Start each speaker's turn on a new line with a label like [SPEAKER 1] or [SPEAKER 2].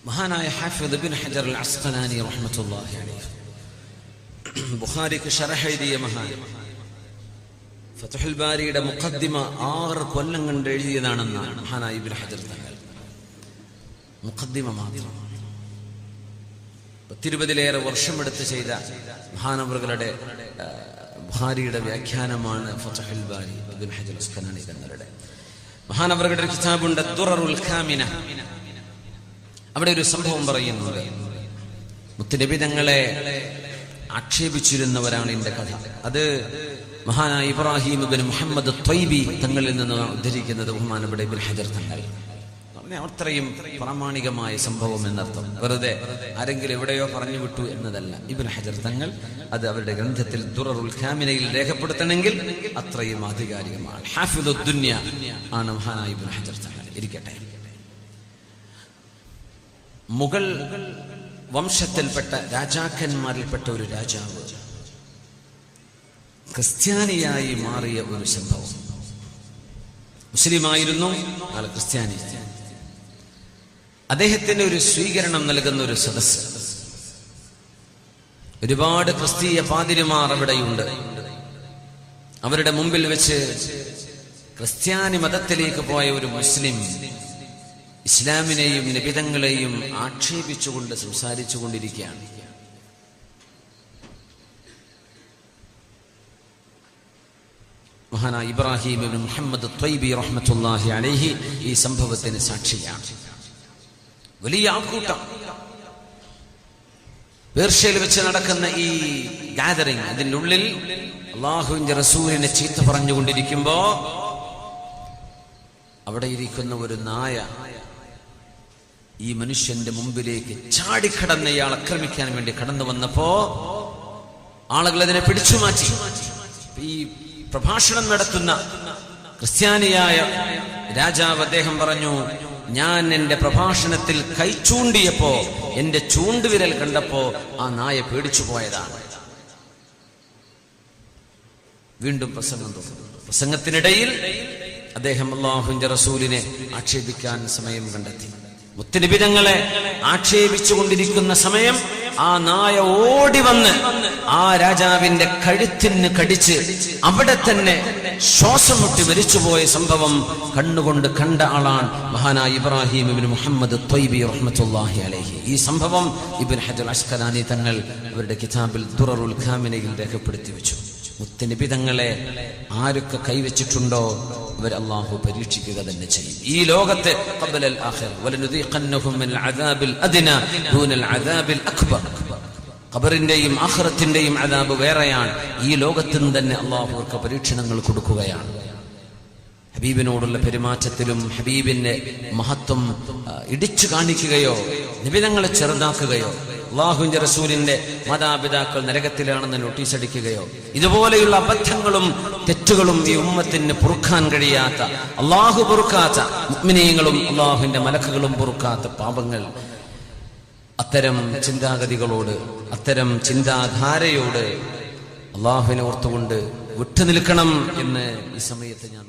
[SPEAKER 1] മഹാനായ ഹാഫിദ് ഇബ്നു ഹജർ അൽ അസ്ഖലാനി റഹ്മത്തുള്ളാഹി അലൈഹി ബുഖാരിക്ക് ശറഹ് എഴുതിയ മഹാൻ, ഫത്ഹുൽ ബാരിയുടെ മുഖദ്ദിമ 6 കൊല്ലം കൊണ്ട് എഴുതിയതാണെന്നാണ് മഹാനായ ഇബ്നു ഹജർ തങ്ങൾ. മുഖദ്ദിമ മാത്രം 20-ലേറെ വർഷമെടുത്ത് ചെയ്ത മഹാനവറുകളുടെ ബുഖാരിയുടെ വ്യാഖ്യാനമാണ് ഫത്ഹുൽ ബാരി ഇബ്നു ഹജർ അസ്ഖലാനി തങ്ങളുടെ. മഹാനവറുകളുടെ കിതാബുണ്ട് ദുററുൽ ഖാമിന. അവിടെ ഒരു സംഭവം പറയുന്നുണ്ട്. മുത്തുനബി തങ്ങളെ ആക്ഷേപിച്ചിരുന്നവരാണ് എന്റെ കഥ. അത് മഹാനായ ഇബ്രാഹിം ഇബ്നു മുഹമ്മദ് ത്വയ്ബി തങ്ങളിൽ നിന്ന് ഉദ്ധരിക്കുന്നത് ബഹുമാനപ്പെട്ട ഇബ്നു ഹജർ തങ്ങൾ. അത്രയും പ്രാമാണികമായ സംഭവം എന്നർത്ഥം. വെറുതെ ആരെങ്കിലും എവിടെയോ പറഞ്ഞു വിട്ടു എന്നതല്ല. ഇബ്നു ഹജർ തങ്ങൾ അത് അവരുടെ ഗ്രന്ഥത്തിൽ ദുററുൽ ഖാമിനയിൽ രേഖപ്പെടുത്തണമെങ്കിൽ അത്രയും ആധികാരികമാണ്. ഹാഫിദുദ് ദുനിയ ആണ് മഹാനായ ഇബ്നു ഹജർ തങ്ങൾ. ഇരിക്കട്ടെ, മുഗൾ വംശത്തിൽപ്പെട്ട രാജാക്കന്മാരിൽപ്പെട്ട ഒരു രാജാവ് ക്രിസ്ത്യാനിയായി മാറിയ ഒരു സംഭവം. മുസ്ലിമായിരുന്നു, ആൾ ക്രിസ്ത്യാനി. അദ്ദേഹത്തിന് ഒരു സ്വീകരണം നൽകുന്ന ഒരു സദസ്സ്. ഒരുപാട് ക്രിസ്തീയ പാതിരിമാർ അവിടെയുണ്ട്. അവരുടെ മുമ്പിൽ വെച്ച് ക്രിസ്ത്യാനി മതത്തിലേക്ക് പോയ ഒരു മുസ്ലിം ഇസ്ലാമിനെയും നിബിധങ്ങളെയും ആക്ഷേപിച്ചുകൊണ്ട് സംസാരിച്ചു കൊണ്ടിരിക്കുകയാണ്. മഹാനായ ഇബ്രാഹിം ഇബ്നു മുഹമ്മദ് ത്വയ്ബി റഹ്മത്തുള്ളാഹി അലൈഹി ഈ സംഭവത്തിന് സാക്ഷിയാണ്. വലിയ ആൾക്കൂട്ടം പേർഷ്യയിൽ വെച്ച് നടക്കുന്ന ഈ ഗാദറിംഗ്, അതിൻ്റെ ഉള്ളിൽ അല്ലാഹുവിന്റെ റസൂലിനെ ചീത്ത പറഞ്ഞുകൊണ്ടിരിക്കുമ്പോ അവിടെ ഇരിക്കുന്ന ഒരു നായ ഈ മനുഷ്യന്റെ മുമ്പിലേക്ക് ചാടിക്കടന്ന് ഇയാൾ ആക്രമിക്കാൻ വേണ്ടി കടന്നു വന്നപ്പോ ആളുകൾ അതിനെ പിടിച്ചു മാറ്റി. ഈ പ്രഭാഷണം നടത്തുന്ന ക്രിസ്ത്യാനിയായ രാജാവ് അദ്ദേഹം പറഞ്ഞു, ഞാൻ എന്റെ പ്രഭാഷണത്തിൽ കൈ ചൂണ്ടിയപ്പോ എന്റെ ചൂണ്ടുവിരൽ കണ്ടപ്പോ ആ നായ പേടിച്ചു പോയതാണ്. വീണ്ടും പ്രസംഗം തുടർന്നു. പ്രസംഗത്തിനിടയിൽ അദ്ദേഹം അല്ലാഹുവിന്റെ റസൂലിനെ ആക്ഷേപിക്കാൻ സമയം കണ്ടെത്തി. മുത്തുനബി തങ്ങളെ ആക്ഷേപിച്ചു കൊണ്ടിരിക്കുന്ന സമയം ആ നായ ഓടി വന്ന് ആ രാജാവിന്റെ കഴുത്തിന് കടിച്ച് അവിടെ തന്നെ ശ്വാസം മുട്ടി മരിച്ചുപോയ സംഭവം കണ്ണുകൊണ്ട് കണ്ട ആളാണ് മഹാനായ ഇബ്രാഹിം ഇബ്നു മുഹമ്മദ് ത്വയ്ബി റഹ്മത്തുള്ളാഹി അലൈഹി. ഈ സംഭവം ഇബ്നു ഹജർ അസ്ഖലാനി തങ്ങൾ അവരുടെ കിതാബിൽ ദുററുൽ ഖാമിനയിൽ രേഖപ്പെടുത്തി വെച്ചു. മുത്തുനബി തങ്ങളെ ആരൊക്കെ കൈവച്ചിട്ടുണ്ടോ അവർ അല്ലാഹു പരീക്ഷിക്കുക തന്നെ ചെയ്യും. ഈ ലോകത്തെ ഖബലൽ ആഖിറ വലനുദീഖന്നഹും മിനൽ അദാബിൽ അദ്നാ ദൂനൽ അദാബിൽ അക്ബർ. ഖബറിന്റെയും ആഖിറത്തിന്റെയും അദാബ് വേറെയാണ്. ഈ ലോകത്തിൽ തന്നെ അല്ലാഹു അവർക്ക് പരീക്ഷണങ്ങൾ കൊടുക്കുകയാണ്. ഹബീബിനോടുള്ള പെരുമാറ്റത്തിലും ഹബീബിന്റെ മഹത്വം ഇടിച്ചു കാണിക്കുകയോ നിബിധങ്ങളെ ചെറുതാക്കുകയോ അല്ലാഹുവിന്റെ റസൂലിന്റെ മാതാപിതാക്കൾ നരകത്തിലാണെന്ന് നോട്ടീസ് അടിക്കുകയോ ഇതുപോലെയുള്ള അബദ്ധങ്ങളും തെറ്റുകളും ഈ ഉമ്മത്തിന് പൊറുക്കാൻ കഴിയാത്ത, അല്ലാഹു പൊറുക്കാത്ത, മുഅ്മിനീങ്ങളും അല്ലാഹുവിന്റെ മലക്കുകളും പൊറുക്കാത്ത പാപങ്ങൾ, അത്തരം ചിന്താഗതികളോട്, അത്തരം ചിന്താധാരയോട് അല്ലാഹുവിനെ ഓർത്തുകൊണ്ട് വിട്ടുനിൽക്കണം എന്ന് ഈ സമയത്ത് ഞാൻ